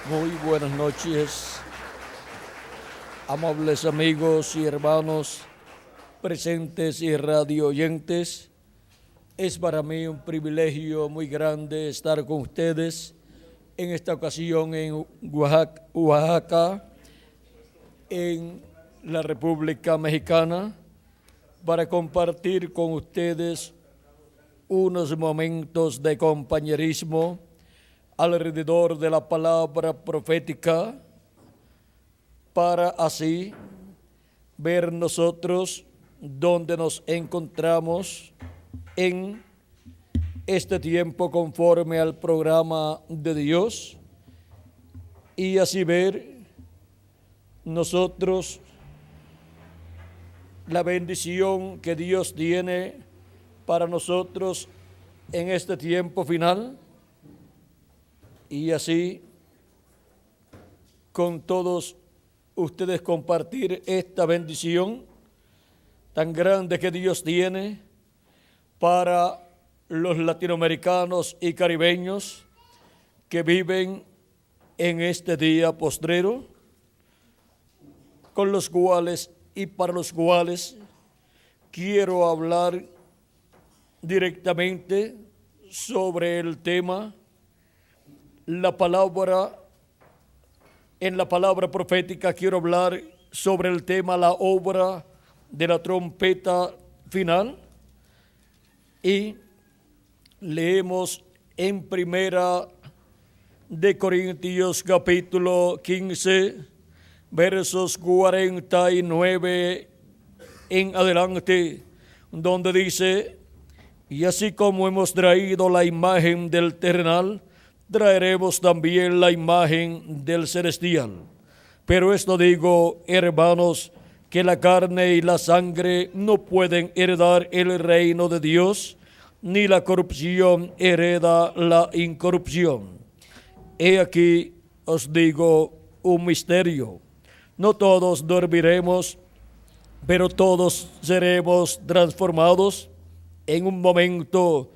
Muy buenas noches, amables amigos y hermanos presentes y radio oyentes. Es para mí un privilegio muy grande estar con ustedes en esta ocasión en Oaxaca, en la República Mexicana, para compartir con ustedes unos momentos de compañerismo alrededor de la palabra profética, para así ver nosotros dónde nos encontramos en este tiempo conforme al programa de Dios, y así ver nosotros la bendición que Dios tiene para nosotros en este tiempo final, y así con todos ustedes compartir esta bendición tan grande que Dios tiene para los latinoamericanos y caribeños que viven en este día postrero, con los cuales y para los cuales quiero hablar directamente sobre el tema. En la palabra profética quiero hablar sobre el tema la obra de la trompeta final, y leemos en Primera de Corintios capítulo 15 versos 49 en adelante, donde dice: y así como hemos traído la imagen del terrenal, traeremos también la imagen del celestial. Pero esto digo, hermanos, que la carne y la sangre no pueden heredar el reino de Dios, ni la corrupción hereda la incorrupción. He aquí os digo un misterio: no todos dormiremos, pero todos seremos transformados en un momento,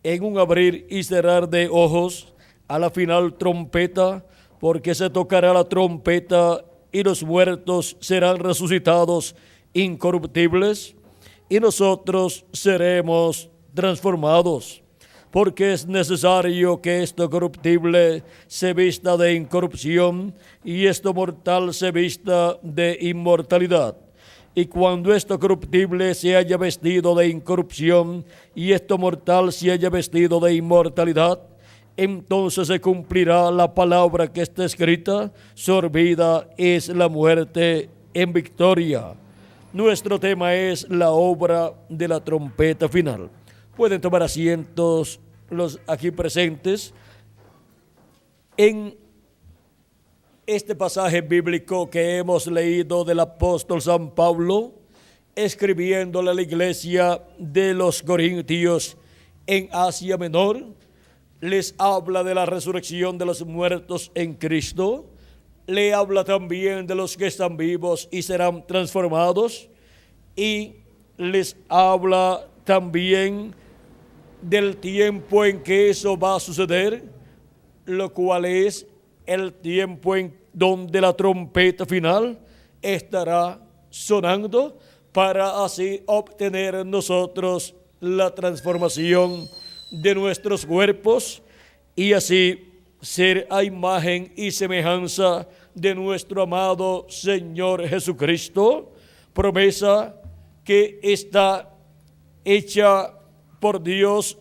en un abrir y cerrar de ojos, a la final trompeta, porque se tocará la trompeta y los muertos serán resucitados incorruptibles, y nosotros seremos transformados, porque es necesario que esto corruptible se vista de incorrupción y esto mortal se vista de inmortalidad. Y cuando esto corruptible se haya vestido de incorrupción y esto mortal se haya vestido de inmortalidad, entonces se cumplirá la palabra que está escrita: sorbida es la muerte en victoria. Nuestro tema es la obra de la trompeta final. Pueden tomar asientos los aquí presentes. En este pasaje bíblico que hemos leído del apóstol San Pablo, escribiéndole a la iglesia de los Corintios en Asia Menor, les habla de la resurrección de los muertos en Cristo, le habla también de los que están vivos y serán transformados, y les habla también del tiempo en que eso va a suceder, lo cual es el tiempo en donde la trompeta final estará sonando, para así obtener nosotros la transformación de nuestros cuerpos y así ser a imagen y semejanza de nuestro amado Señor Jesucristo, promesa que está hecha por Dios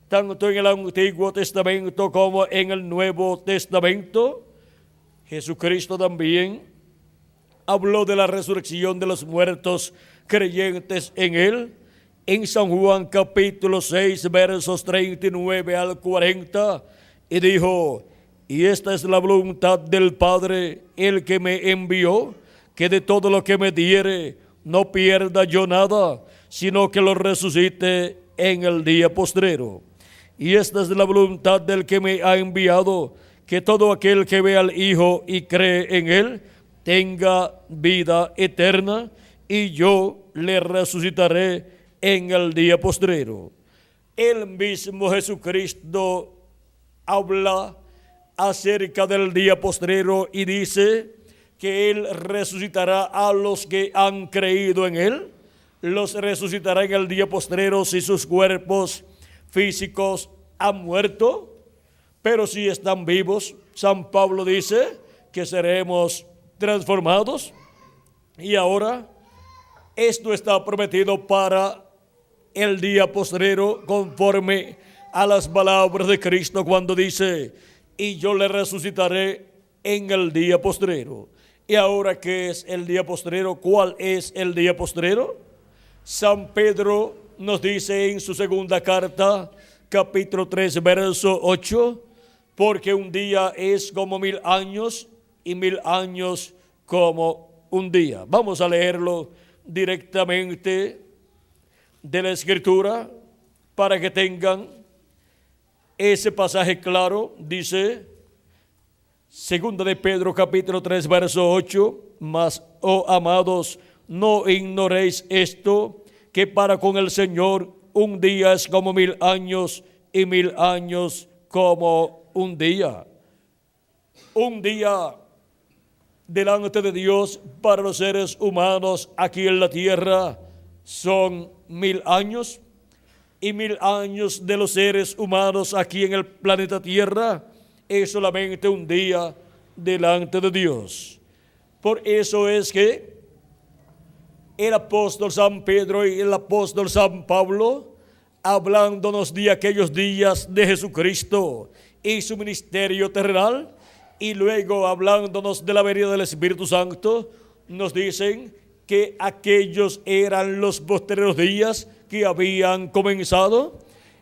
tanto en el Antiguo Testamento como en el Nuevo Testamento. Jesucristo también habló de la resurrección de los muertos creyentes en Él, en San Juan capítulo 6 versos 39 al 40, y dijo: y esta es la voluntad del Padre, el que me envió, que de todo lo que me diere no pierda yo nada, sino que lo resucite en el día postrero. Y esta es la voluntad del que me ha enviado, que todo aquel que ve al Hijo y cree en Él tenga vida eterna, y yo le resucitaré en el día postrero. El mismo Jesucristo habla acerca del día postrero y dice que Él resucitará a los que han creído en Él. Los resucitará en el día postrero si sus cuerpos físicos han muerto, pero si están vivos, San Pablo dice que seremos transformados. Y ahora esto está prometido para el día postrero conforme a las palabras de Cristo cuando dice: y yo le resucitaré en el día postrero. Y ahora, ¿qué es el día postrero? ¿Cuál es el día postrero? San Pedro nos dice en su segunda carta, capítulo 3, verso 8, porque un día es como 1000 años y 1000 años como un día. Vamos a leerlo directamente de la Escritura para que tengan ese pasaje claro. Dice, segunda de Pedro capítulo 3 verso 8, mas, oh amados, no ignoréis esto, que para con el Señor un día es como 1000 años y 1000 años como un día. Un día delante de Dios para los seres humanos aquí en la tierra son 1000 años, y 1000 años de los seres humanos aquí en el planeta Tierra es solamente un día delante de Dios. Por eso es que el apóstol San Pedro y el apóstol San Pablo, hablándonos de aquellos días de Jesucristo y su ministerio terrenal, y luego hablándonos de la venida del Espíritu Santo, nos dicen que aquellos eran los postreros días que habían comenzado.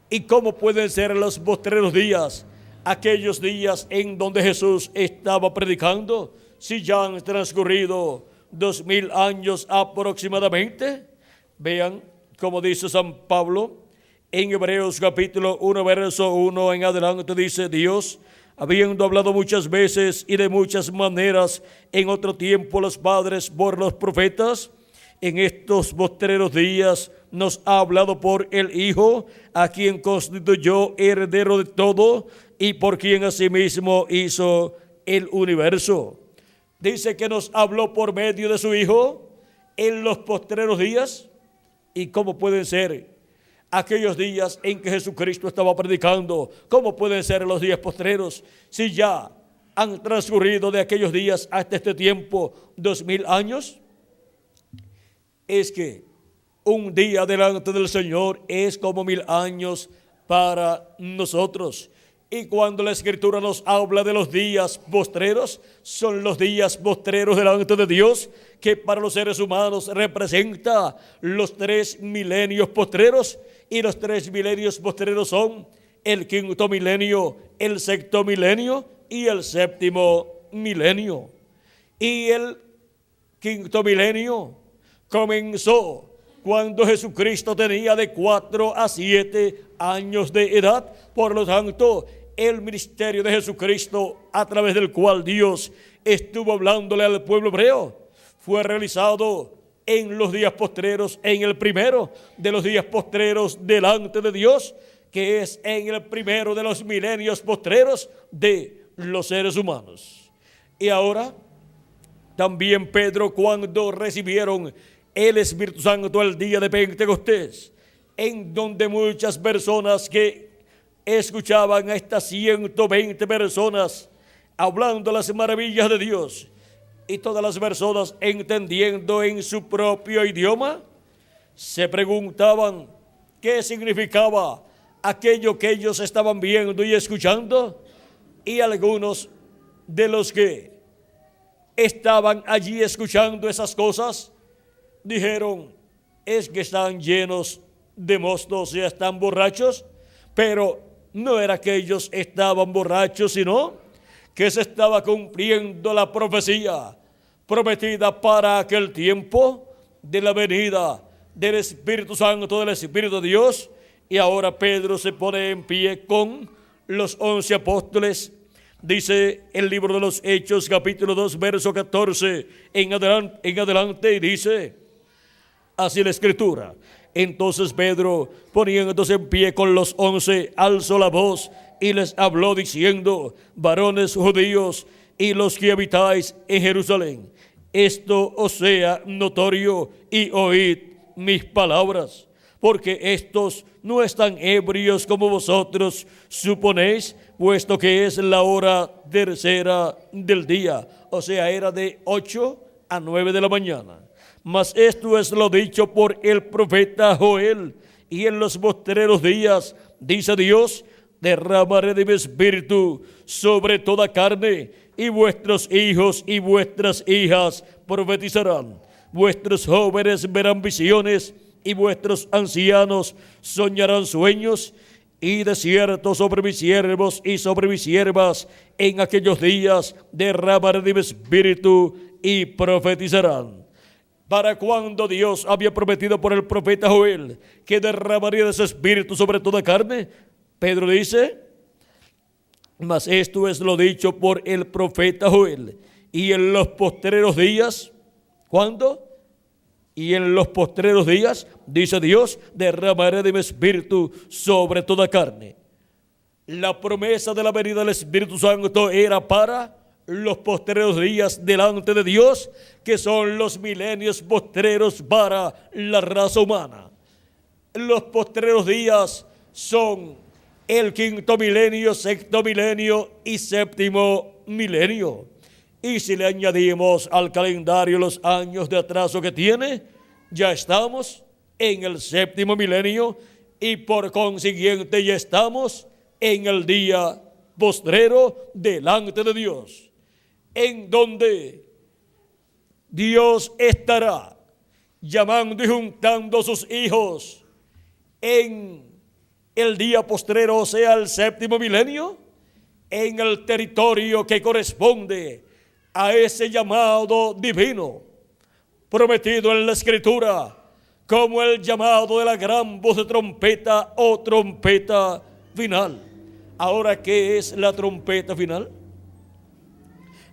¿Y cómo pueden ser los postreros días? Aquellos días en donde Jesús estaba predicando, si ya han transcurrido 2000 años aproximadamente. Vean como dice San Pablo en Hebreos capítulo 1 verso 1 en adelante, dice: Dios, habiendo hablado muchas veces y de muchas maneras en otro tiempo los padres por los profetas, en estos postreros días nos ha hablado por el Hijo, a quien constituyó heredero de todo y por quien asimismo hizo el universo. Dice que nos habló por medio de su Hijo en los postreros días. ¿Y cómo pueden ser aquellos días en que Jesucristo estaba predicando? ¿Cómo pueden ser los días postreros si ya han transcurrido de aquellos días hasta este tiempo 2000 años? Es que un día delante del Señor es como 1000 años para nosotros. Y cuando la Escritura nos habla de los días postreros, son los días postreros delante de Dios, que para los seres humanos representa los 3 milenios postreros. Y los 3 milenios postreros son el 5.º milenio, el 6.º milenio y el 7.º milenio. Y el 5.º milenio comenzó cuando Jesucristo tenía de 4 a 7 años de edad. Por lo tanto, el ministerio de Jesucristo, a través del cual Dios estuvo hablándole al pueblo hebreo, fue realizado en los días postreros, en el primero de los días postreros delante de Dios, que es en el primero de los milenios postreros de los seres humanos. Y ahora, también Pedro, cuando recibieron el Espíritu Santo el día de Pentecostés, en donde muchas personas que escuchaban a estas 120 personas hablando las maravillas de Dios, y todas las personas entendiendo en su propio idioma, se preguntaban qué significaba aquello que ellos estaban viendo y escuchando. Y algunos de los que estaban allí escuchando esas cosas dijeron: es que están llenos de mostos y están borrachos. Pero no era que ellos estaban borrachos, sino que se estaba cumpliendo la profecía prometida para aquel tiempo de la venida del Espíritu Santo, del Espíritu de Dios. Y ahora Pedro se pone en pie con los 11 apóstoles. Dice el libro de los Hechos, capítulo 2, verso 14 en adelante, y dice así la Escritura: entonces Pedro, poniéndose en pie con los 11, alzó la voz y les habló diciendo: varones judíos y los que habitáis en Jerusalén, esto os sea notorio y oíd mis palabras, porque estos no están ebrios como vosotros suponéis, puesto que es la hora tercera del día, o sea, era de 8 a 9 de la mañana. Mas esto es lo dicho por el profeta Joel: y en los postreros días, dice Dios, derramaré de mi espíritu sobre toda carne, y vuestros hijos y vuestras hijas profetizarán, vuestros jóvenes verán visiones, y vuestros ancianos soñarán sueños. Y de cierto sobre mis siervos y sobre mis siervas en aquellos días derramaré de mi espíritu y profetizarán. Para cuando Dios había prometido por el profeta Joel que derramaría de su espíritu sobre toda carne, Pedro dice: mas esto es lo dicho por el profeta Joel, y en los postreros días, ¿cuándo? Y en los postreros días, dice Dios, derramaré de mi espíritu sobre toda carne. La promesa de la venida del Espíritu Santo era para los postreros días delante de Dios, que son los milenios postreros para la raza humana. Los postreros días son el quinto milenio, sexto milenio y séptimo milenio. Y si le añadimos al calendario los años de atraso que tiene, ya estamos en el séptimo milenio, y por consiguiente ya estamos en el día postrero delante de Dios, en donde Dios estará llamando y juntando a sus hijos en el día postrero, o sea, el séptimo milenio, en el territorio que corresponde a ese llamado divino, prometido en la Escritura, como el llamado de la gran voz de trompeta o trompeta final. Ahora, ¿qué es la trompeta final?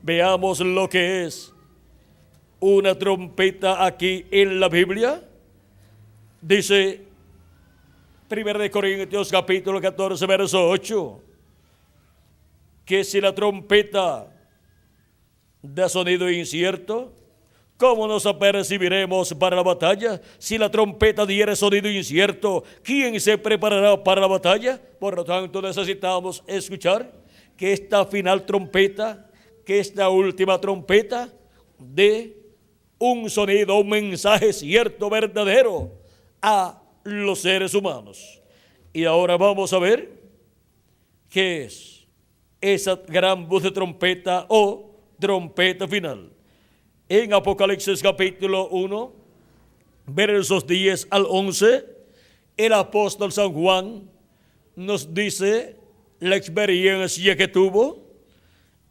Veamos lo que es una trompeta aquí en la Biblia. Dice 1 Corintios capítulo 14, verso 8, que si la trompeta da sonido incierto, ¿cómo nos apercibiremos para la batalla? Si la trompeta diere sonido incierto, ¿quién se preparará para la batalla? Por lo tanto, necesitamos escuchar que esta final trompeta, que esta última trompeta, dé un sonido, un mensaje cierto, verdadero a los seres humanos. Y ahora vamos a ver qué es esa gran voz de trompeta o trompeta final. En Apocalipsis capítulo 1, versos 10 al 11, el apóstol San Juan nos dice la experiencia que tuvo,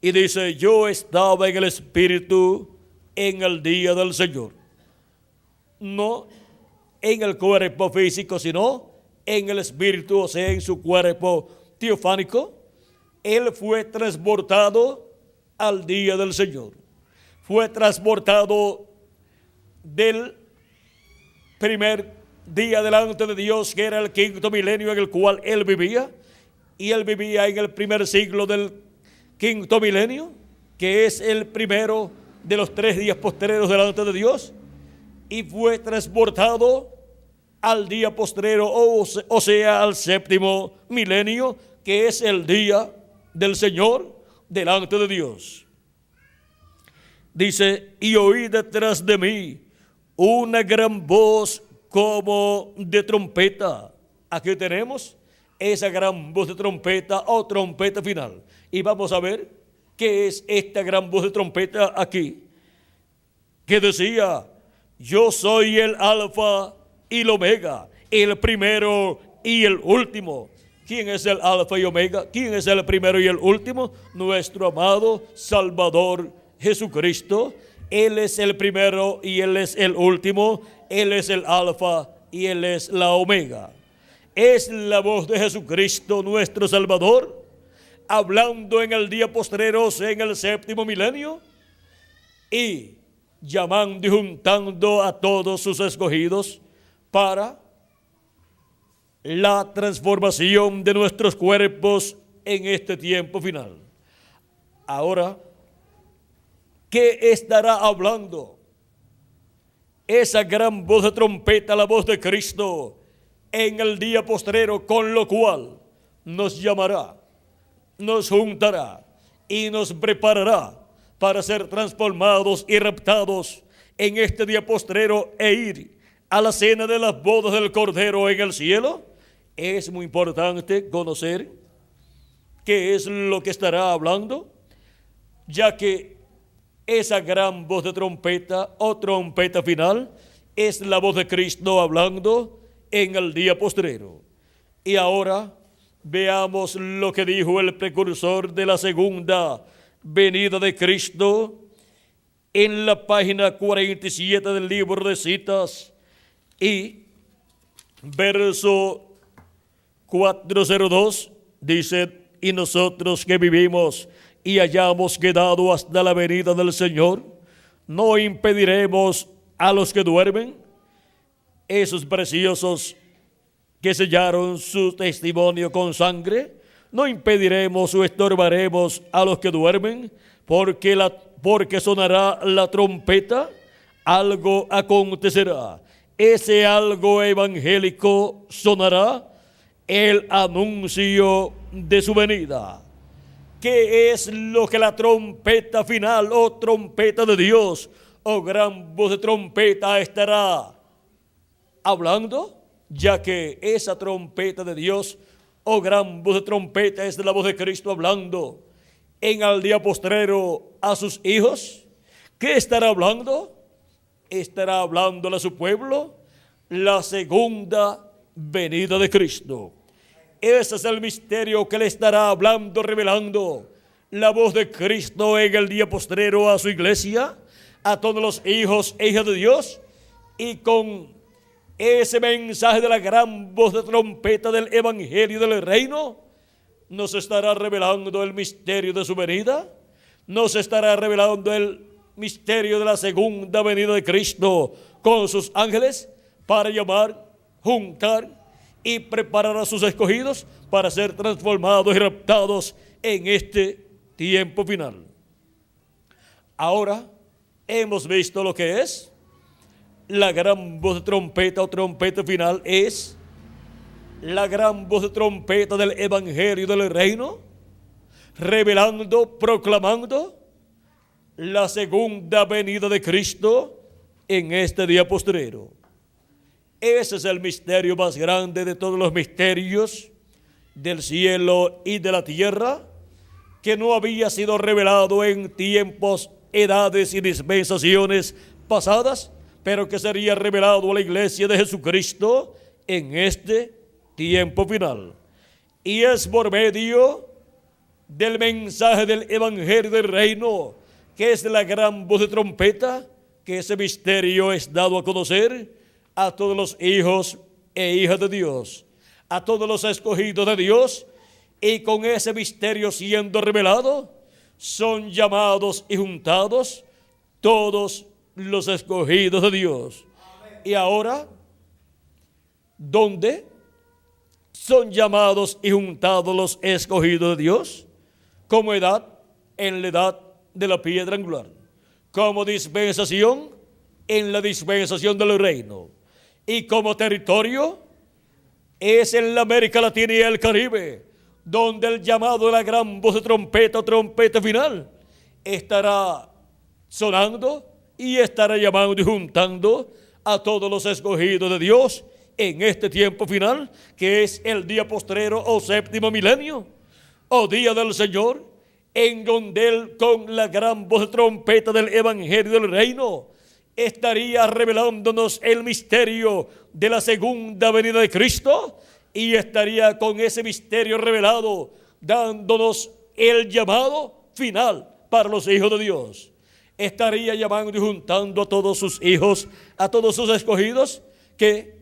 y dice: yo estaba en el Espíritu en el día del Señor. No en el cuerpo físico, sino en el Espíritu, o sea, en su cuerpo teofánico. Él fue transportado al día del Señor. Fue transportado del primer día delante de Dios, que era el quinto milenio en el cual él vivía, y él vivía en el primer siglo del quinto milenio, que es el primero de los 3 días postreros delante de Dios, y fue transportado al día postrero, o sea, al séptimo milenio, que es el día del Señor delante de Dios. Dice: y oí detrás de mí una gran voz como de trompeta. Aquí tenemos esa gran voz de trompeta o trompeta final. Y vamos a ver qué es esta gran voz de trompeta aquí, que decía: yo soy el alfa y el omega, el primero y el último. ¿Quién es el alfa y omega? ¿Quién es el primero y el último? Nuestro amado Salvador Jesucristo. Él es el primero y Él es el último. Él es el alfa y Él es la omega. Es la voz de Jesucristo, nuestro Salvador, hablando en el día postrero, en el séptimo milenio, y llamando y juntando a todos sus escogidos para la transformación de nuestros cuerpos en este tiempo final. Ahora, ¿qué estará hablando esa gran voz de trompeta, la voz de Cristo, en el día postrero, con lo cual nos llamará, nos juntará y nos preparará para ser transformados y raptados en este día postrero e ir a la cena de las bodas del Cordero en el cielo? Es muy importante conocer qué es lo que estará hablando, ya que esa gran voz de trompeta o trompeta final es la voz de Cristo hablando en el día postrero. Y ahora veamos lo que dijo el precursor de la segunda venida de Cristo en la página 47 del libro de citas y verso 402 dice: y nosotros que vivimos y hayamos quedado hasta la venida del Señor, no impediremos a los que duermen, esos preciosos que sellaron su testimonio con sangre, no impediremos o estorbaremos a los que duermen, porque sonará la trompeta, algo acontecerá. Ese algo evangélico sonará, el anuncio de su venida. ¿Qué es lo que la trompeta final o trompeta de Dios o gran voz de trompeta estará hablando? Ya que esa trompeta de Dios o gran voz de trompeta es la voz de Cristo hablando en el día postrero a sus hijos. ¿Qué estará hablando? Estará hablando a su pueblo la segunda venida de Cristo. Ese es el misterio que le estará hablando, revelando la voz de Cristo en el día postrero a su iglesia, a todos los hijos e hijas de Dios, y con ese mensaje de la gran voz de trompeta del evangelio del reino, nos estará revelando el misterio de su venida, nos estará revelando el misterio de la segunda venida de Cristo con sus ángeles para llamar, juntar y preparar a sus escogidos para ser transformados y raptados en este tiempo final. Ahora hemos visto lo que es la gran voz de trompeta o trompeta final. Es la gran voz de trompeta del evangelio del reino, revelando, proclamando la segunda venida de Cristo en este día postrero. Ese es el misterio más grande de todos los misterios del cielo y de la tierra, que no había sido revelado en tiempos, edades y dispensaciones pasadas, pero que sería revelado a la iglesia de Jesucristo en este tiempo final. Y es por medio del mensaje del evangelio del reino, que es la gran voz de trompeta, que ese misterio es dado a conocer a todos los hijos e hijas de Dios, a todos los escogidos de Dios, y con ese misterio siendo revelado, son llamados y juntados todos los escogidos de Dios. Y ahora, ¿dónde son llamados y juntados los escogidos de Dios? Como edad, en la edad de la piedra angular. Como dispensación, en la dispensación del reino. Y como territorio, es en la América Latina y el Caribe, donde el llamado de la gran voz de trompeta o trompeta final estará sonando y estará llamando y juntando a todos los escogidos de Dios en este tiempo final, que es el día postrero o séptimo milenio, o día del Señor, en donde Él, con la gran voz de trompeta del evangelio del reino, estaría revelándonos el misterio de la segunda venida de Cristo, y estaría con ese misterio revelado dándonos el llamado final para los hijos de Dios. Estaría llamando y juntando a todos sus hijos, a todos sus escogidos, que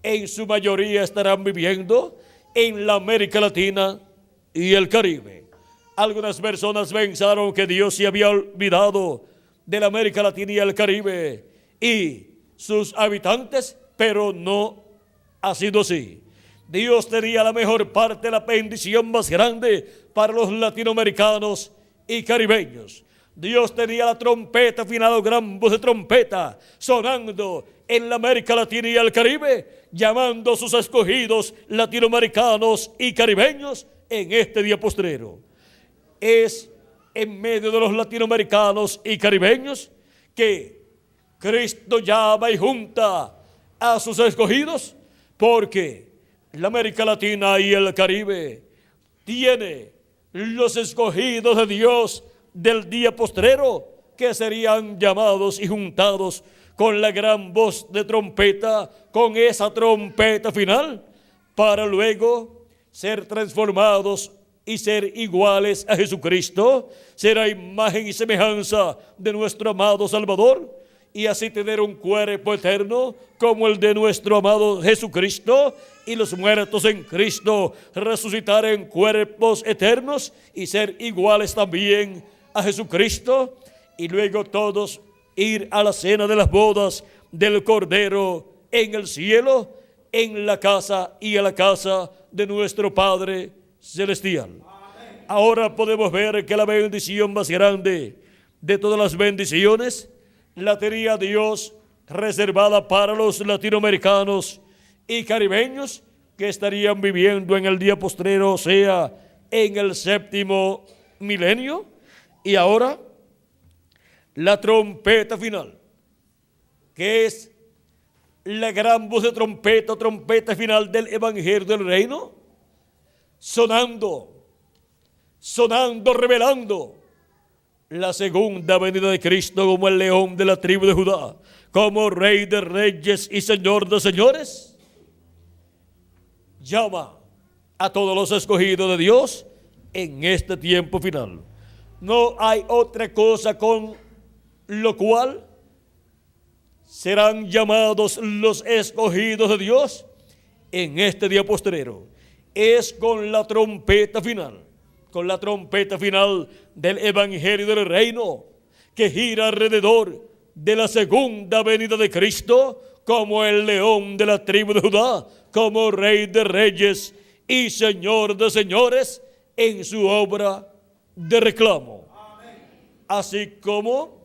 en su mayoría estarán viviendo en la América Latina y el Caribe. Algunas personas pensaron que Dios se había olvidado de la América Latina y el Caribe y sus habitantes, pero no ha sido así. Dios tenía la mejor parte, la bendición más grande para los latinoamericanos y caribeños. Dios tenía la trompeta final o gran voz de trompeta sonando en la América Latina y el Caribe, llamando a sus escogidos latinoamericanos y caribeños en este día postrero. Es en medio de los latinoamericanos y caribeños que Cristo llama y junta a sus escogidos, porque la América Latina y el Caribe tiene los escogidos de Dios del día postrero, que serían llamados y juntados con la gran voz de trompeta, con esa trompeta final, para luego ser transformados y ser iguales a Jesucristo, ser a imagen y semejanza de nuestro amado Salvador, y así tener un cuerpo eterno como el de nuestro amado Jesucristo, y los muertos en Cristo resucitar en cuerpos eternos y ser iguales también a Jesucristo, y luego todos ir a la cena de las bodas del Cordero en el cielo, en la casa y a la casa de nuestro Padre Celestial. Amén. Ahora podemos ver que la bendición más grande de todas las bendiciones la tenía Dios reservada para los latinoamericanos y caribeños que estarían viviendo en el día postrero, o sea, en el séptimo milenio. Y ahora, la trompeta final, que es la gran voz de trompeta, trompeta final del Evangelio del Reino, sonando, revelando la segunda venida de Cristo como el león de la tribu de Judá, como Rey de reyes y Señor de señores. Llama a todos los escogidos de Dios en este tiempo final. No hay otra cosa con lo cual serán llamados los escogidos de Dios en este día postrero. Es con la trompeta final, con la trompeta final del Evangelio del Reino, que gira alrededor de la segunda venida de Cristo como el león de la tribu de Judá, como Rey de reyes y Señor de señores en su obra de reclamo. Amén. Así como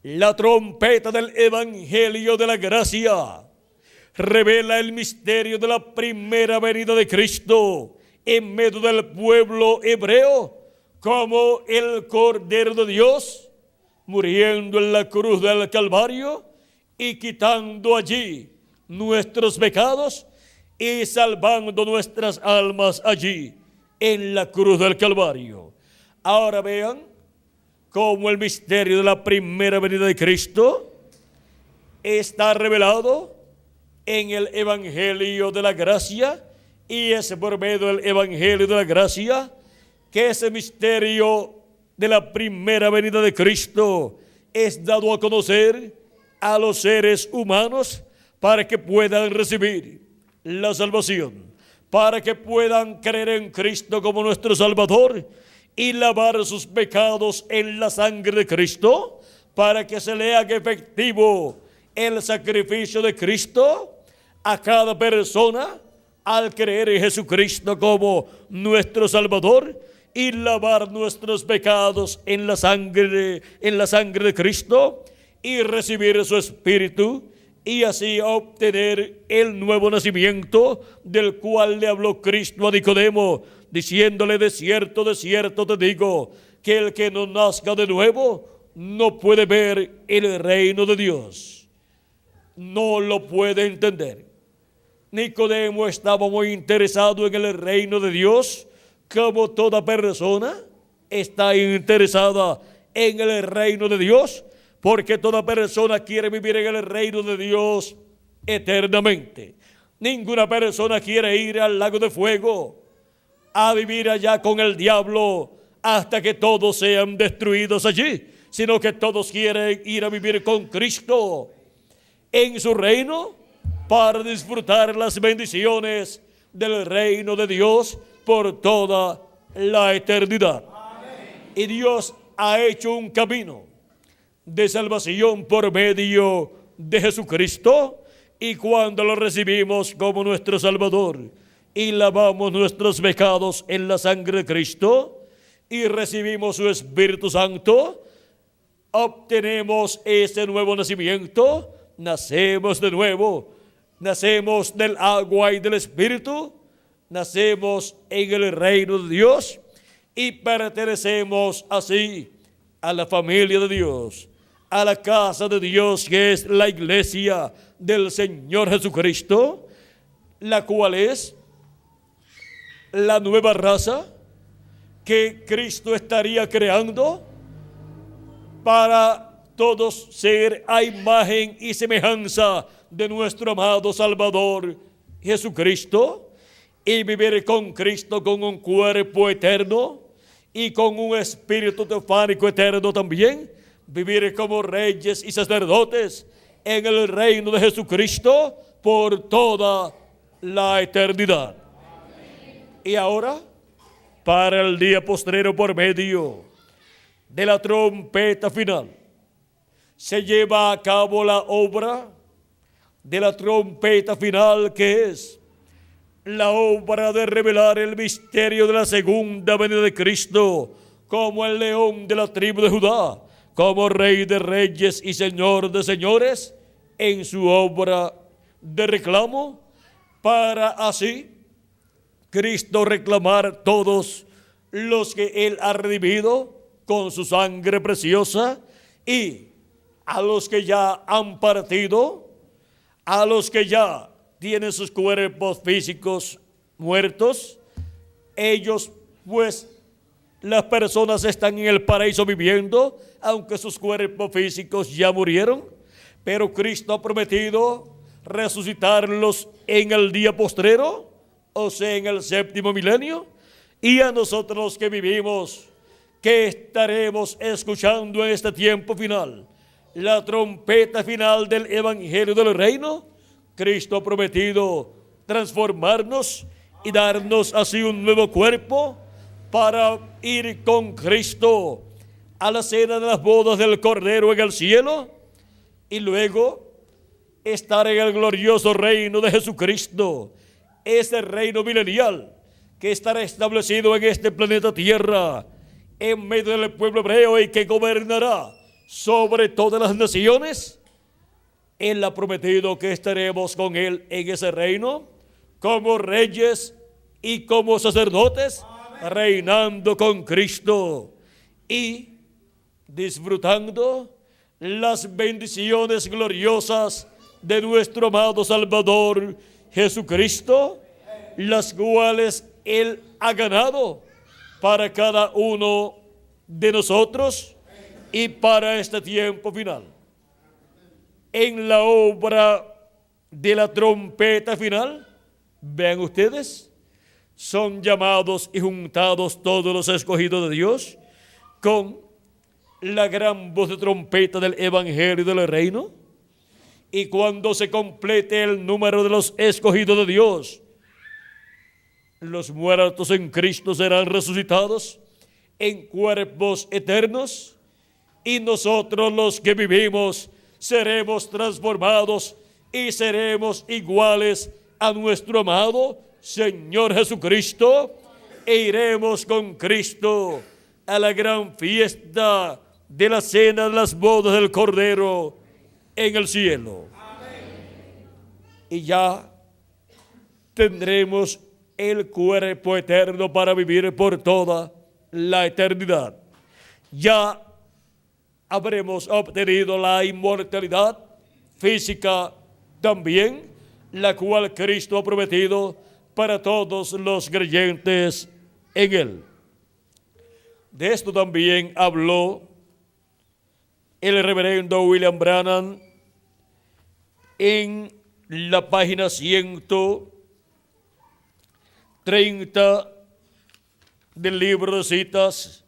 la trompeta del Evangelio de la gracia revela el misterio de la primera venida de Cristo en medio del pueblo hebreo, como el Cordero de Dios muriendo en la cruz del Calvario y quitando allí nuestros pecados y salvando nuestras almas allí en la cruz del Calvario. Ahora vean cómo el misterio de la primera venida de Cristo está revelado en el Evangelio de la gracia, y es por medio del Evangelio de la gracia que ese misterio de la primera venida de Cristo es dado a conocer a los seres humanos para que puedan recibir la salvación, para que puedan creer en Cristo como nuestro Salvador y lavar sus pecados en la sangre de Cristo, para que se le haga efectivo el sacrificio de Cristo a cada persona al creer en Jesucristo como nuestro Salvador y lavar nuestros pecados en la sangre de Cristo y recibir su Espíritu, y así obtener el nuevo nacimiento del cual le habló Cristo a Nicodemo, diciéndole: de cierto te digo, que el que no nazca de nuevo no puede ver el reino de Dios. No lo puede entender. Nicodemo estaba muy interesado en el reino de Dios, como toda persona está interesada en el reino de Dios, porque toda persona quiere vivir en el reino de Dios eternamente. Ninguna persona quiere ir al lago de fuego a vivir allá con el diablo hasta que todos sean destruidos allí, sino que todos quieren ir a vivir con Cristo en su reino para disfrutar las bendiciones del reino de Dios por toda la eternidad. Amén. Y Dios ha hecho un camino de salvación por medio de Jesucristo, Y cuando lo recibimos como nuestro Salvador y lavamos nuestros pecados en la sangre de Cristo y recibimos su Espíritu Santo, obtenemos ese nuevo nacimiento, nacemos de nuevo, nacemos del agua y del Espíritu, nacemos en el reino de Dios y pertenecemos así a la familia de Dios, a la casa de Dios, que es la iglesia del Señor Jesucristo, la cual es la nueva raza que Cristo estaría creando para todos ser a imagen y semejanza de nuestro amado Salvador Jesucristo, y vivir con Cristo con un cuerpo eterno y con un espíritu teofánico eterno también, vivir como reyes y sacerdotes en el reino de Jesucristo por toda la eternidad. Y ahora, para el día postrero, por medio de la trompeta final, se lleva a cabo la obra de la trompeta final, que es la obra de revelar el misterio de la segunda venida de Cristo como el león de la tribu de Judá, como Rey de reyes y Señor de señores, en su obra de reclamo, para así Cristo reclamar todos los que Él ha redimido con su sangre preciosa, y a los que ya han partido, a los que ya tienen sus cuerpos físicos muertos, ellos pues las personas están en el paraíso viviendo, aunque sus cuerpos físicos ya murieron, pero Cristo ha prometido resucitarlos en el día postrero, o sea, en el séptimo milenio. Y a nosotros los que vivimos, que estaremos escuchando en este tiempo final la trompeta final del Evangelio del Reino, Cristo ha prometido transformarnos y darnos así un nuevo cuerpo para ir con Cristo a la cena de las bodas del Cordero en el cielo, y luego estar en el glorioso reino de Jesucristo, ese reino milenial que estará establecido en este planeta Tierra, en medio del pueblo hebreo, y que gobernará sobre todas las naciones. Él ha prometido que estaremos con Él en ese reino, como reyes y como sacerdotes, reinando con Cristo y disfrutando las bendiciones gloriosas de nuestro amado Salvador Jesucristo, las cuales Él ha ganado para cada uno de nosotros y para este tiempo final. En la obra de la trompeta final, vean ustedes, son llamados y juntados todos los escogidos de Dios con la gran voz de trompeta del Evangelio del Reino. Y cuando se complete el número de los escogidos de Dios, los muertos en Cristo serán resucitados en cuerpos eternos, y nosotros los que vivimos seremos transformados y seremos iguales a nuestro amado Señor Jesucristo, e iremos con Cristo a la gran fiesta de la cena de las bodas del Cordero en el cielo. Y ya tendremos el cuerpo eterno para vivir por toda la eternidad. Ya habremos obtenido la inmortalidad física también, la cual Cristo ha prometido para todos los creyentes en Él. De esto también habló el reverendo William Branham en la página 130 del libro de citas,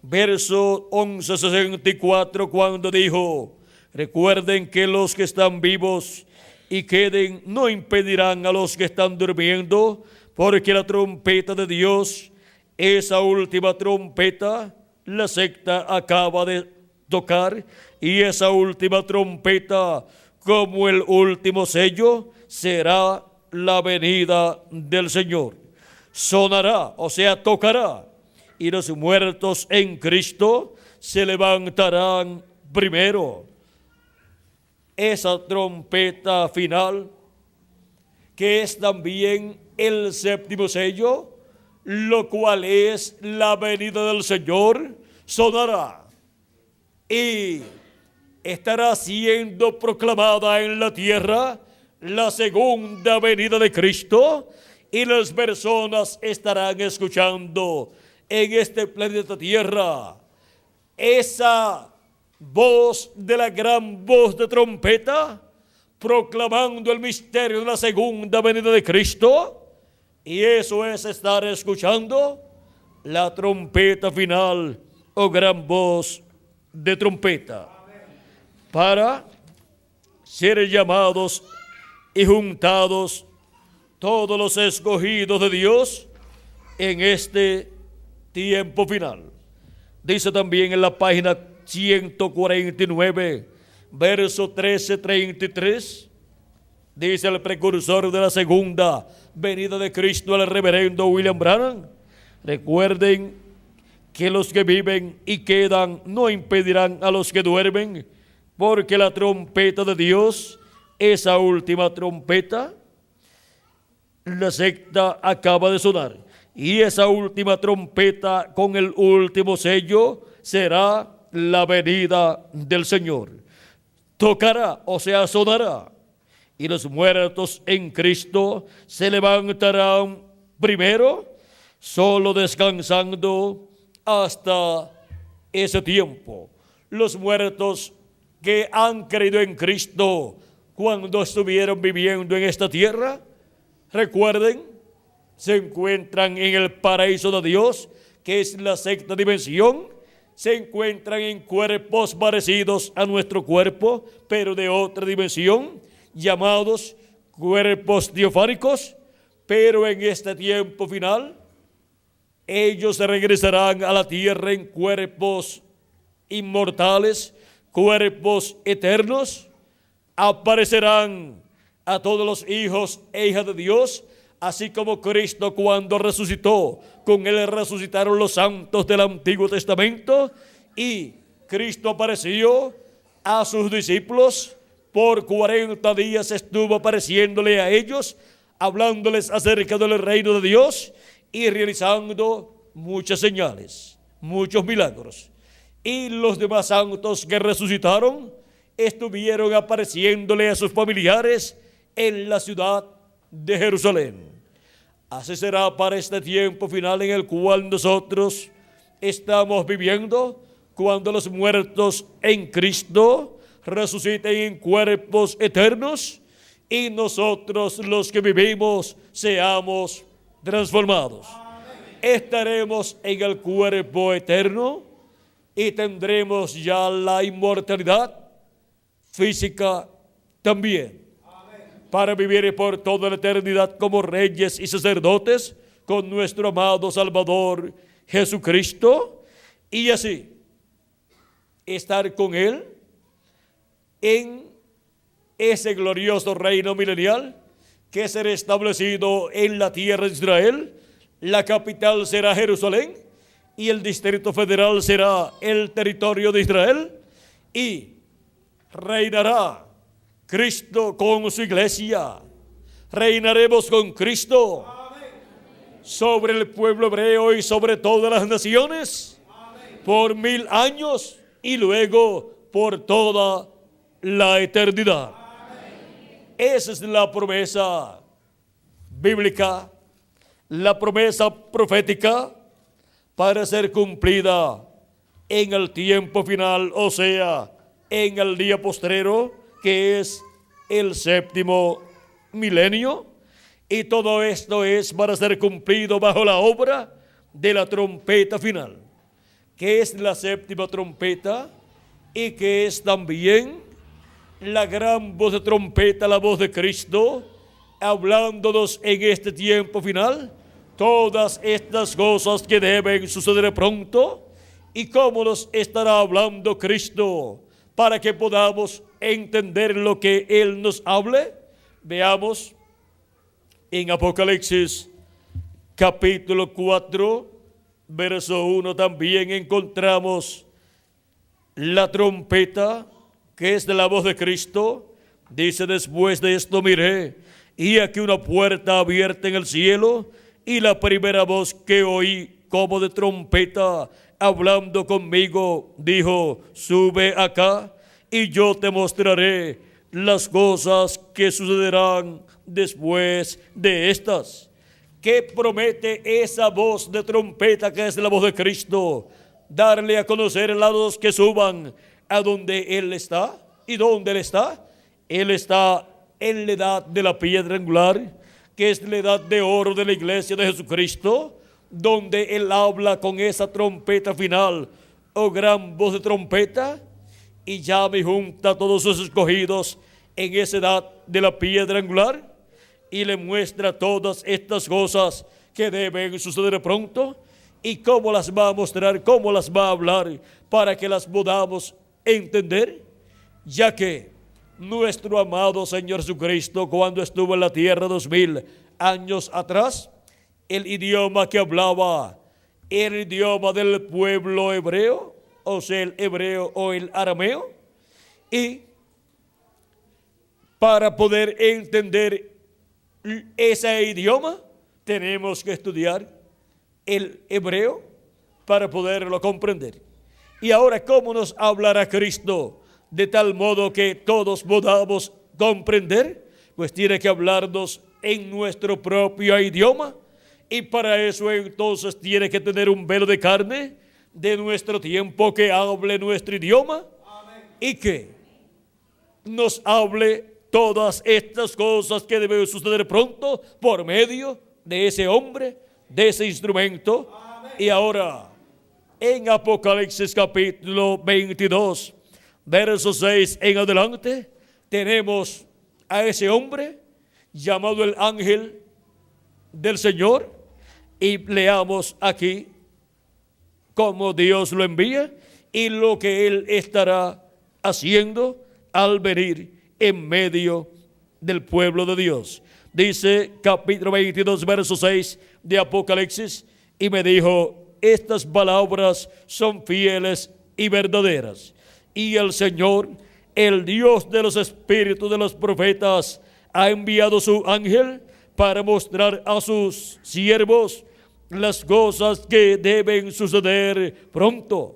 verso 1164, cuando dijo: recuerden que los que están vivos y queden no impedirán a los que están durmiendo, porque la trompeta de Dios, esa última trompeta, la secta acaba de tocar, y esa última trompeta como el último sello será la venida del Señor. Sonará, o sea, tocará, y los muertos en Cristo se levantarán primero. Esa trompeta final, que es también el séptimo sello, lo cual es la venida del Señor, sonará y estará siendo proclamada en la tierra la segunda venida de Cristo, y las personas estarán escuchando en este planeta Tierra esa voz de la gran voz de trompeta, proclamando el misterio de la segunda venida de Cristo. Y eso es estar escuchando la trompeta final o gran voz de trompeta, para ser llamados y juntados todos los escogidos de Dios en este tiempo final. Dice también en la página 149, verso 13-33, dice el precursor de la segunda venida de Cristo, el reverendo William Branham: recuerden que los que viven y quedan no impedirán a los que duermen, porque la trompeta de Dios, esa última trompeta, la sexta acaba de sonar, y esa última trompeta con el último sello será la venida del Señor. Tocará, o sea, sonará, y los muertos en Cristo se levantarán primero, solo descansando hasta ese tiempo. Los muertos que han creído en Cristo cuando estuvieron viviendo en esta tierra, recuerden, se encuentran en el paraíso de Dios, que es la sexta dimensión. Se encuentran en cuerpos parecidos a nuestro cuerpo, pero de otra dimensión, llamados cuerpos teofánicos. Pero en este tiempo final, ellos regresarán a la tierra en cuerpos inmortales, cuerpos eternos. Aparecerán a todos los hijos e hijas de Dios, así como Cristo cuando resucitó. Con él resucitaron los santos del Antiguo Testamento, y Cristo apareció a sus discípulos. Por 40 días estuvo apareciéndole a ellos, hablándoles acerca del reino de Dios y realizando muchas señales, muchos milagros. Y los demás santos que resucitaron estuvieron apareciéndole a sus familiares en la ciudad de Jerusalén. Así será para este tiempo final en el cual nosotros estamos viviendo, cuando los muertos en Cristo resuciten en cuerpos eternos y nosotros los que vivimos seamos transformados. Estaremos en el cuerpo eterno y tendremos ya la inmortalidad física también, para vivir por toda la eternidad como reyes y sacerdotes con nuestro amado Salvador Jesucristo, y así estar con Él en ese glorioso reino milenial que será establecido en la tierra de Israel. La capital será Jerusalén y el Distrito Federal será el territorio de Israel, y reinará Cristo con su iglesia. Reinaremos con Cristo sobre el pueblo hebreo y sobre todas las naciones por 1000 años y luego por toda la eternidad. Esa es la promesa bíblica, la promesa profética para ser cumplida en el tiempo final, o sea, en el día postrero, que es el séptimo milenio. Y todo esto es para ser cumplido bajo la obra de la trompeta final, que es la séptima trompeta y que es también la gran voz de trompeta, la voz de Cristo, hablándonos en este tiempo final todas estas cosas que deben suceder pronto, y cómo nos estará hablando Cristo para que podamos entender lo que Él nos hable. Veamos en Apocalipsis capítulo 4, verso 1, también encontramos la trompeta, que es de la voz de Cristo. Dice: después de esto miré, y aquí una puerta abierta en el cielo, y la primera voz que oí como de trompeta hablando conmigo dijo: sube acá, y yo te mostraré las cosas que sucederán después de estas. ¿Qué promete esa voz de trompeta, que es la voz de Cristo? Darle a conocer a los que suban a donde Él está. ¿Y dónde Él está? Él está en la edad de la piedra angular, que es la edad de oro de la iglesia de Jesucristo, donde Él habla con esa trompeta final, o gran voz de trompeta, y llama y junta a todos sus escogidos en esa edad de la piedra angular, y le muestra todas estas cosas que deben suceder pronto. ¿Y cómo las va a mostrar? ¿Cómo las va a hablar? Para que las podamos entender, ya que nuestro amado Señor Jesucristo, cuando estuvo en la tierra 2000 años atrás, el idioma que hablaba era el idioma del pueblo hebreo, o sea, el hebreo o el arameo, y para poder entender ese idioma tenemos que estudiar el hebreo para poderlo comprender. Y ahora, ¿cómo nos hablará Cristo de tal modo que todos podamos comprender? Pues tiene que hablarnos en nuestro propio idioma, y para eso entonces tiene que tener un velo de carne de nuestro tiempo que hable nuestro idioma. Amén. Y que nos hable todas estas cosas que deben suceder pronto por medio de ese hombre, de ese instrumento. Amén. Y ahora, en Apocalipsis capítulo 22, verso 6 en adelante, tenemos a ese hombre llamado el ángel del Señor, y leamos aquí cómo Dios lo envía y lo que Él estará haciendo al venir en medio del pueblo de Dios. Dice capítulo 22, verso 6 de Apocalipsis: y me dijo, estas palabras son fieles y verdaderas, y el Señor, el Dios de los espíritus de los profetas, ha enviado su ángel para mostrar a sus siervos las cosas que deben suceder pronto.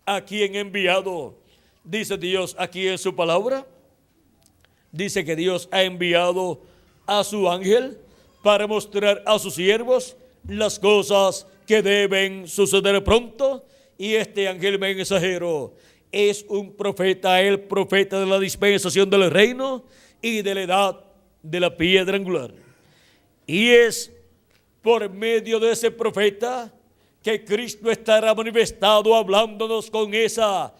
¿A quién enviado? Dice Dios aquí en su palabra. Dice que Dios ha enviado a su ángel para mostrar a sus siervos las cosas que deben suceder pronto. Y este ángel mensajero es un profeta, el profeta de la dispensación del reino y de la edad de la piedra angular. Y es por medio de ese profeta que Cristo estará manifestado, hablándonos con esa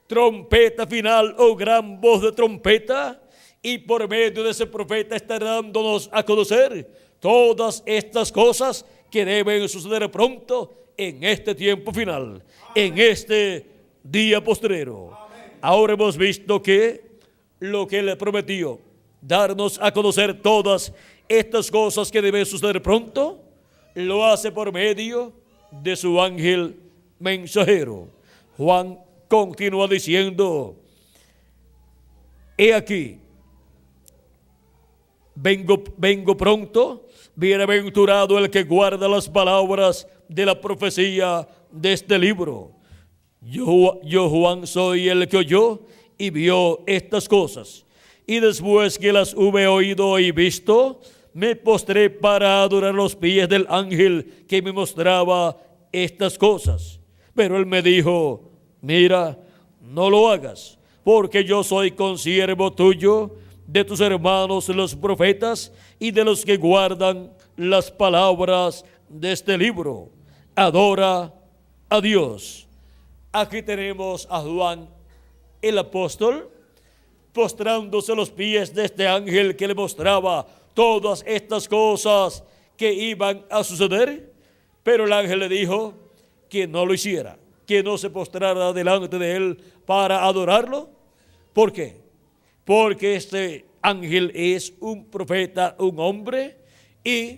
trompeta final o gran voz de trompeta, y por medio de ese profeta estará dándonos a conocer todas estas cosas que deben suceder pronto en este tiempo final, en este día postrero. Ahora hemos visto que lo que Él prometió, darnos a conocer todas estas cosas que deben suceder pronto, lo hace por medio de su ángel mensajero. Juan continúa diciendo: he aquí, vengo pronto, bienaventurado el que guarda las palabras de la profecía de este libro. Yo Juan soy el que oyó y vio estas cosas, y después que las hube oído y visto, me postré para adorar los pies del ángel que me mostraba estas cosas. Pero él me dijo: mira, no lo hagas, porque yo soy consiervo tuyo, de tus hermanos los profetas y de los que guardan las palabras de este libro. Adora a Dios. Aquí tenemos a Juan el apóstol postrándose a los pies de este ángel que le mostraba todas estas cosas que iban a suceder, pero el ángel le dijo que no lo hiciera, que no se postrara delante de él para adorarlo. ¿Por qué? Porque este ángel es un profeta, un hombre, y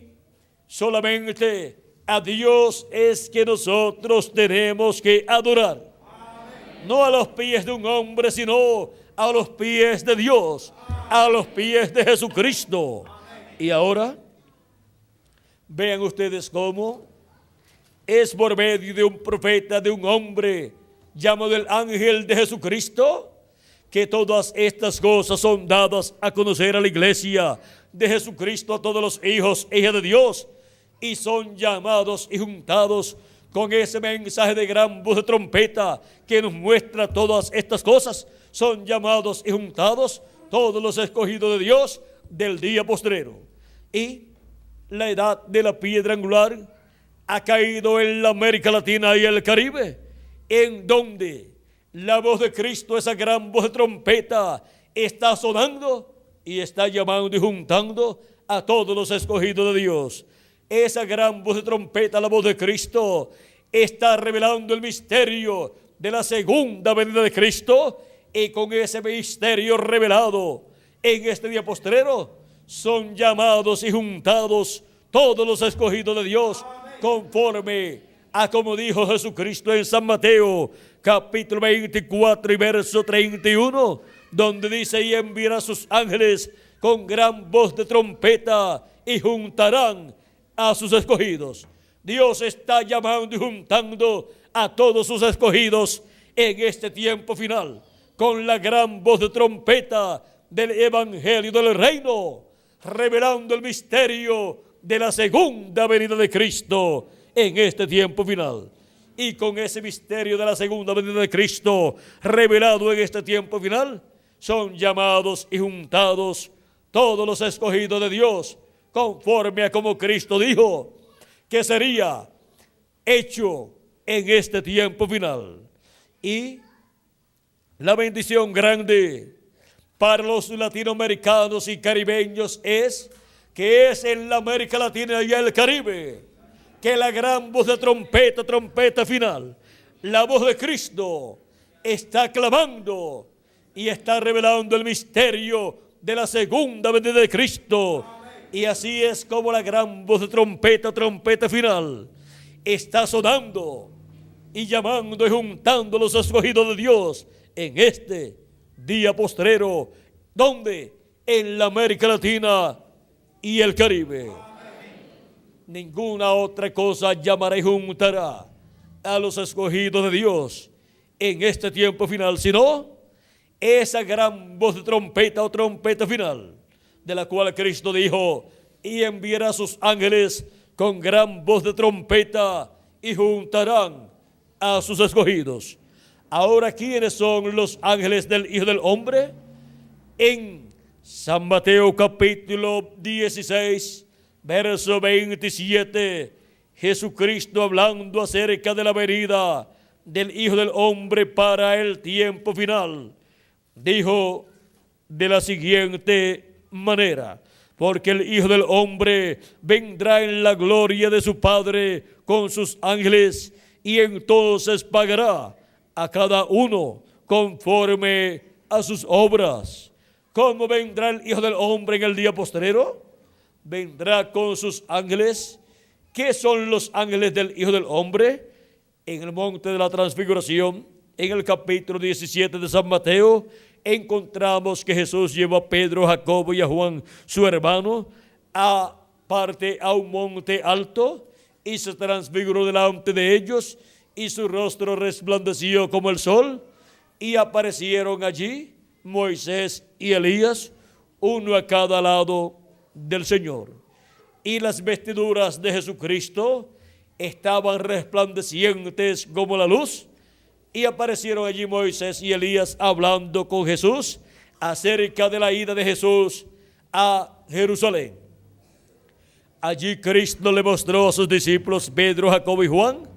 solamente a Dios es que nosotros tenemos que adorar. Amén. No a los pies de un hombre, sino a los pies de Dios, a los pies de Jesucristo. Amén. Y ahora, vean ustedes cómo es por medio de un profeta, de un hombre llamado el ángel de Jesucristo, que todas estas cosas son dadas a conocer a la iglesia de Jesucristo, a todos los hijos e hijas de Dios, y son llamados y juntados con ese mensaje de gran voz de trompeta que nos muestra todas estas cosas. Son llamados y juntados todos los escogidos de Dios del día postrero. Y la edad de la piedra angular ha caído en la América Latina y el Caribe, en donde la voz de Cristo, esa gran voz de trompeta, está sonando y está llamando y juntando a todos los escogidos de Dios. Esa gran voz de trompeta, la voz de Cristo, está revelando el misterio de la segunda venida de Cristo, y con ese misterio revelado en este día postrero son llamados y juntados todos los escogidos de Dios, conforme a como dijo Jesucristo en San Mateo capítulo 24 y verso 31, donde dice: y enviará a sus ángeles con gran voz de trompeta y juntarán a sus escogidos. Dios está llamando y juntando a todos sus escogidos en este tiempo final, con la gran voz de trompeta del evangelio del reino, revelando el misterio de la segunda venida de Cristo en este tiempo final. Y con ese misterio de la segunda venida de Cristo revelado en este tiempo final, son llamados y juntados todos los escogidos de Dios, conforme a como Cristo dijo que sería hecho en este tiempo final. Y la bendición grande para los latinoamericanos y caribeños es que es en la América Latina y el Caribe que la gran voz de trompeta, trompeta final, la voz de Cristo, está clamando y está revelando el misterio de la segunda venida de Cristo. Y así es como la gran voz de trompeta, trompeta final, está sonando y llamando y juntando los escogidos de Dios en este día postrero, donde en la América Latina y el Caribe. Ninguna otra cosa llamará y juntará a los escogidos de Dios en este tiempo final, sino esa gran voz de trompeta o trompeta final, de la cual Cristo dijo: y enviará a sus ángeles con gran voz de trompeta y juntarán a sus escogidos. Ahora, ¿quiénes son los ángeles del Hijo del Hombre? En San Mateo capítulo 16, verso 27, Jesucristo, hablando acerca de la venida del Hijo del Hombre para el tiempo final, dijo de la siguiente manera: porque el Hijo del Hombre vendrá en la gloria de su Padre con sus ángeles, y entonces pagará a cada uno conforme a sus obras. ¿Cómo vendrá el Hijo del Hombre en el día postrero? Vendrá con sus ángeles. ¿Qué son los ángeles del Hijo del Hombre? En el monte de la transfiguración, en el capítulo 17 de San Mateo, encontramos que Jesús llevó a Pedro, a Jacobo y a Juan, su hermano, aparte a un monte alto, y se transfiguró delante de ellos, y su rostro resplandeció como el sol, y aparecieron allí Moisés y Elías, uno a cada lado del Señor. Y las vestiduras de Jesucristo estaban resplandecientes como la luz, y aparecieron allí Moisés y Elías hablando con Jesús acerca de la ida de Jesús a Jerusalén. Allí Cristo le mostró a sus discípulos Pedro, Jacobo y Juan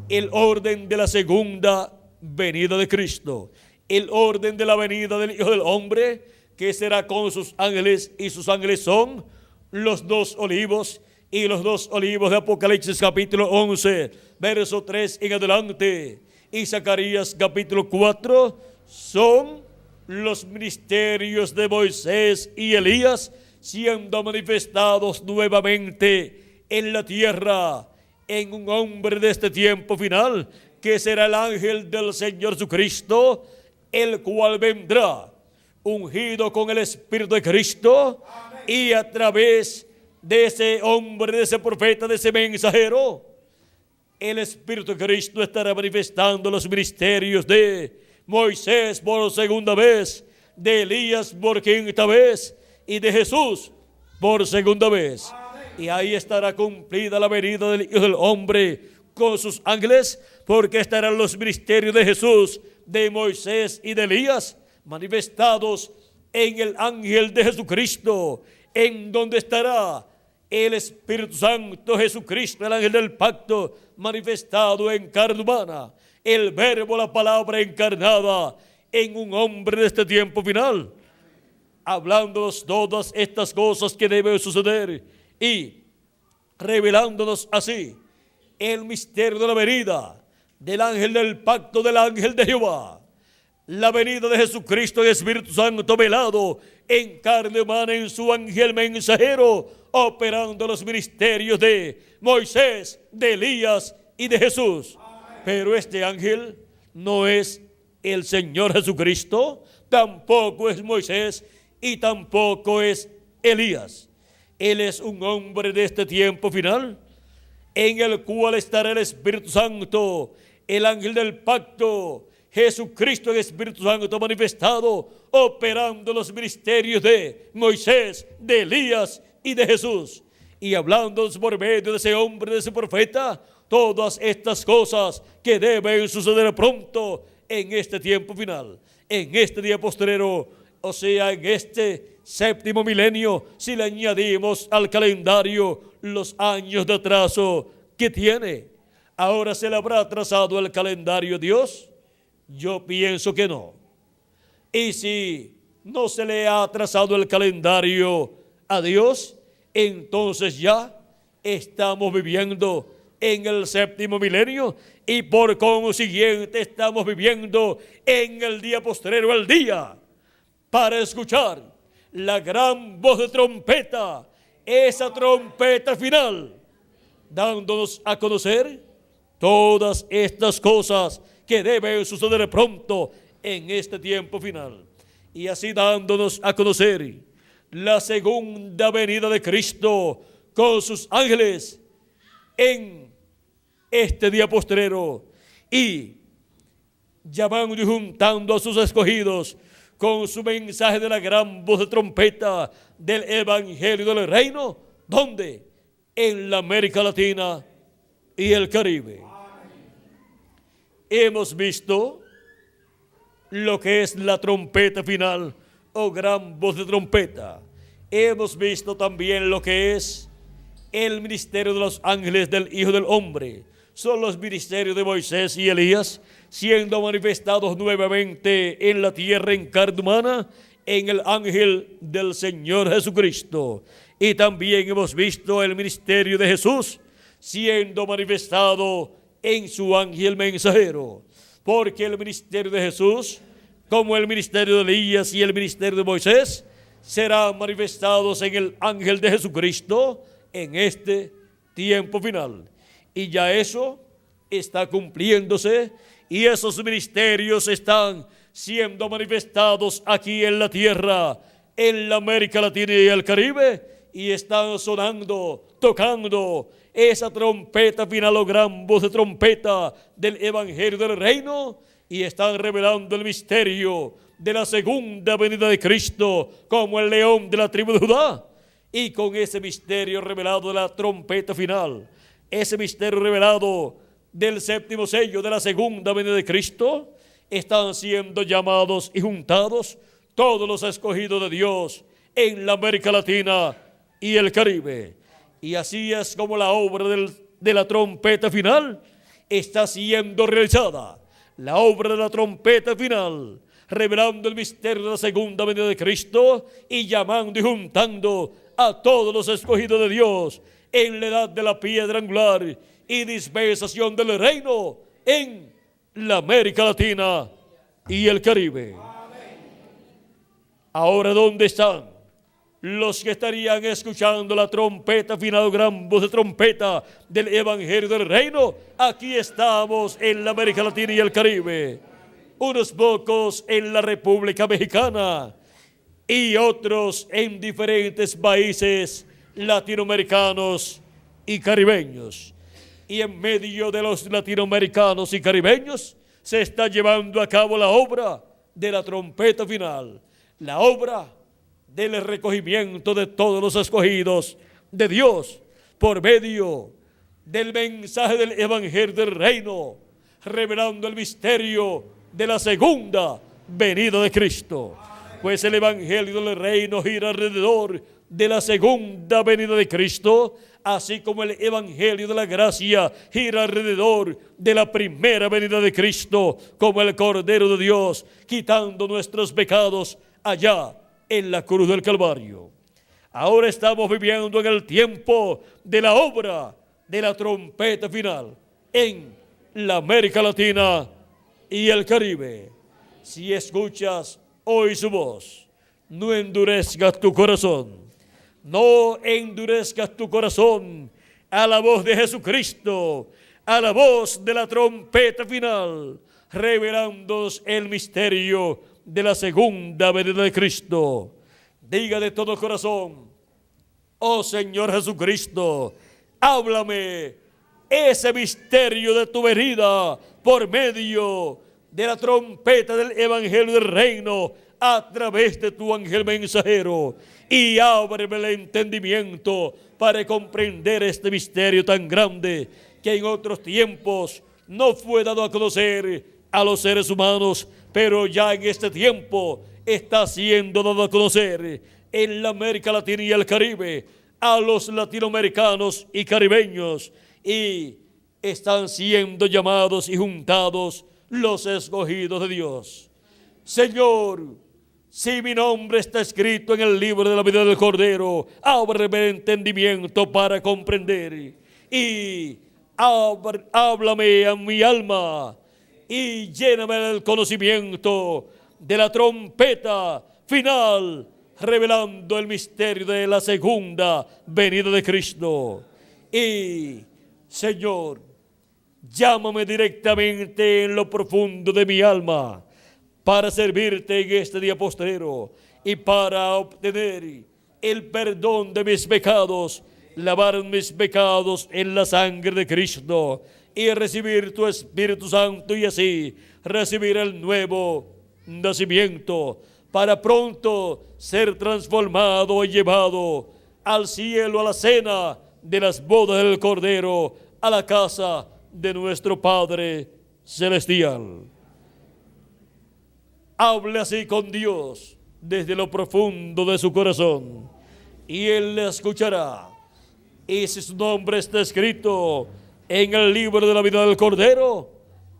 el orden de la segunda venida de Cristo, el orden de la venida del Hijo del Hombre, que será con sus ángeles, y sus ángeles son los dos olivos, y los dos olivos de Apocalipsis capítulo 11, verso 3 en adelante. y Zacarías capítulo 4 son los ministerios de Moisés y Elías siendo manifestados nuevamente en la tierra, en un hombre de este tiempo final, que será el ángel del Señor Jesucristo, el cual vendrá ungido con el Espíritu de Cristo. Amén. Y a través de ese hombre, de ese profeta, de ese mensajero, el Espíritu de Cristo estará manifestando los ministerios de Moisés por segunda vez, de Elías por quinta vez y de Jesús por segunda vez. Amén. Y ahí estará cumplida la venida del Hijo del Hombre con sus ángeles, porque estarán los ministerios de Jesús, de Moisés y de Elías manifestados en el ángel de Jesucristo, en donde estará el Espíritu Santo, Jesucristo, el ángel del pacto, manifestado en carne humana, el verbo, la palabra encarnada en un hombre de este tiempo final, hablándonos todas estas cosas que deben suceder y revelándonos así el misterio de la venida del ángel del pacto, del ángel de Jehová, la venida de Jesucristo en Espíritu Santo velado en carne humana en su ángel mensajero, operando los ministerios de Moisés, de Elías y de Jesús. Pero este ángel no es el Señor Jesucristo, tampoco es Moisés y tampoco es Elías. Él es un hombre de este tiempo final, en el cual estará el Espíritu Santo, el ángel del pacto, Jesucristo en Espíritu Santo manifestado, operando los ministerios de Moisés, de Elías y de Jesús, y hablándonos por medio de ese hombre, de ese profeta, todas estas cosas que deben suceder pronto en este tiempo final, en este día postrero, o sea, en este séptimo milenio, si le añadimos al calendario los años de atraso que tiene. ¿Ahora se le habrá atrasado el calendario a Dios? Yo pienso que no. Y si no se le ha atrasado el calendario a Dios, entonces ya estamos viviendo en el séptimo milenio y por consiguiente estamos viviendo en el día postrero, el día para escuchar la gran voz de trompeta, esa trompeta final, dándonos a conocer todas estas cosas que deben suceder pronto en este tiempo final. Y así dándonos a conocer la segunda venida de Cristo con sus ángeles en este día postrero, y llamando y juntando a sus escogidos con su mensaje de la gran voz de trompeta del Evangelio del Reino. ¿Dónde? En la América Latina y el Caribe. Hemos visto lo que es la trompeta final o gran voz de trompeta. Hemos visto también lo que es el ministerio de los ángeles del Hijo del Hombre. Son los ministerios de Moisés y Elías siendo manifestados nuevamente en la tierra en carne humana en el ángel del Señor Jesucristo. Y también hemos visto el ministerio de Jesús siendo manifestado en su ángel mensajero, porque el ministerio de Jesús, como el ministerio de Elías y el ministerio de Moisés, serán manifestados en el ángel de Jesucristo en este tiempo final. Y ya eso está cumpliéndose, y esos ministerios están siendo manifestados aquí en la tierra, en la América Latina y el Caribe, y están sonando, tocando esa trompeta final o gran voz de trompeta del Evangelio del Reino, y están revelando el misterio de la segunda venida de Cristo como el león de la tribu de Judá. Y con ese misterio revelado de la trompeta final, ese misterio revelado del séptimo sello de la segunda venida de Cristo, están siendo llamados y juntados todos los escogidos de Dios en la América Latina y el Caribe. Y así es como la obra de la trompeta final está siendo realizada. La obra de la trompeta final, revelando el misterio de la segunda venida de Cristo y llamando y juntando a todos los escogidos de Dios en la edad de la piedra angular y dispensación del reino en la América Latina y el Caribe. Ahora, ¿dónde están los que estarían escuchando la trompeta final, gran voz de trompeta del Evangelio del Reino? Aquí estamos en la América Latina y el Caribe. Unos pocos en la República Mexicana y otros en diferentes países latinoamericanos y caribeños. Y en medio de los latinoamericanos y caribeños se está llevando a cabo la obra de la trompeta final, la obra del recogimiento de todos los escogidos de Dios por medio del mensaje del Evangelio del Reino, revelando el misterio de la segunda venida de Cristo. Pues el Evangelio del Reino gira alrededor de la segunda venida de Cristo, así como el Evangelio de la Gracia gira alrededor de la primera venida de Cristo, como el Cordero de Dios, quitando nuestros pecados allá en la cruz del Calvario. Ahora estamos viviendo en el tiempo de la obra de la trompeta final en la América Latina y el Caribe. Si escuchas hoy su voz, no endurezcas tu corazón. No endurezcas tu corazón a la voz de Jesucristo, a la voz de la trompeta final, revelándonos el misterio de la segunda venida de Cristo. Diga de todo corazón: oh Señor Jesucristo, háblame ese misterio de tu venida por medio de la trompeta del Evangelio del Reino a través de tu ángel mensajero, y ábreme el entendimiento para comprender este misterio tan grande que en otros tiempos no fue dado a conocer a los seres humanos, pero ya en este tiempo está siendo dado a conocer en la América Latina y el Caribe a los latinoamericanos y caribeños, y están siendo llamados y juntados los escogidos de Dios. Señor, si mi nombre está escrito en el libro de la vida del Cordero, ábreme el entendimiento para comprender, y háblame a mi alma y lléname del conocimiento de la trompeta final, revelando el misterio de la segunda venida de Cristo. Y, Señor, llámame directamente en lo profundo de mi alma para servirte en este día postrero y para obtener el perdón de mis pecados, lavar mis pecados en la sangre de Cristo y recibir tu Espíritu Santo, y así recibir el nuevo nacimiento para pronto ser transformado y llevado al cielo, a la cena de las bodas del Cordero, a la casa de nuestro Padre Celestial. Hable así con Dios desde lo profundo de su corazón y Él le escuchará. Y si su nombre está escrito en el libro de la vida del Cordero,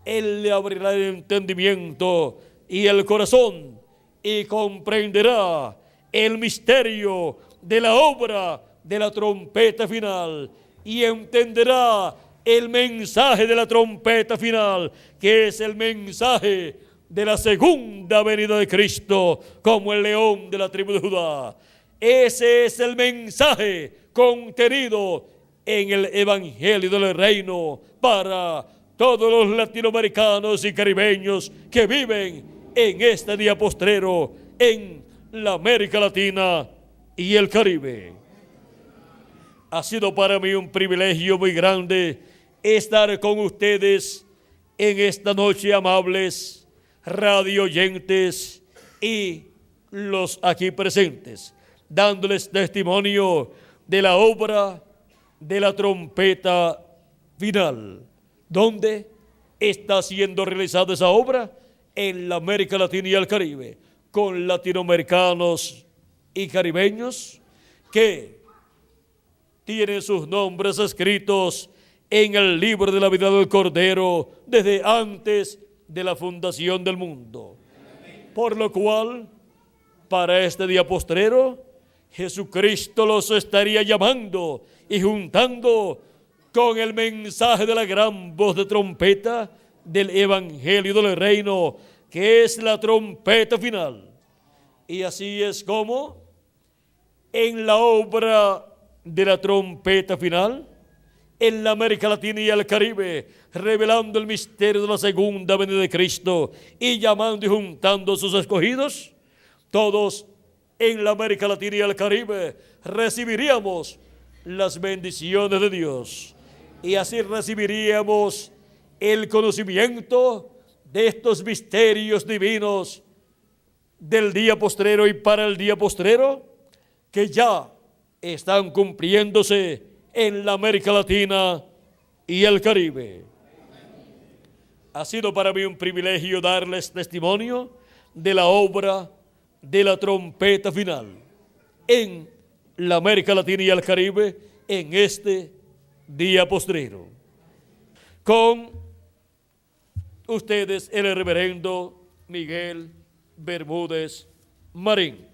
Él le abrirá el entendimiento y el corazón y comprenderá el misterio de la obra de la trompeta final y entenderá el mensaje de la trompeta final, que es el mensaje de la segunda venida de Cristo como el león de la tribu de Judá. Ese es el mensaje contenido en el Evangelio del Reino para todos los latinoamericanos y caribeños que viven en este día postrero en la América Latina y el Caribe. Ha sido para mí un privilegio muy grande estar con ustedes en esta noche, amables radio oyentes y los aquí presentes, dándoles testimonio de la obra de la trompeta final. ¿Dónde está siendo realizada esa obra? En la América Latina y el Caribe, con latinoamericanos y caribeños que tienen sus nombres escritos en el libro de la vida del Cordero desde antes de la fundación del mundo. Por lo cual, para este día postrero, Jesucristo los estaría llamando y juntando con el mensaje de la gran voz de trompeta del Evangelio del Reino, que es la trompeta final. Y así es como en la obra de la trompeta final, en la América Latina y el Caribe, revelando el misterio de la segunda venida de Cristo y llamando y juntando a sus escogidos, todos en la América Latina y el Caribe recibiríamos las bendiciones de Dios. Y así recibiríamos el conocimiento de estos misterios divinos del día postrero y para el día postrero, que ya están cumpliéndose en la América Latina y el Caribe. Ha sido para mí un privilegio darles testimonio de la obra de la trompeta final en la América Latina y el Caribe en este día postrero. Con ustedes el reverendo Miguel Bermúdez Marín.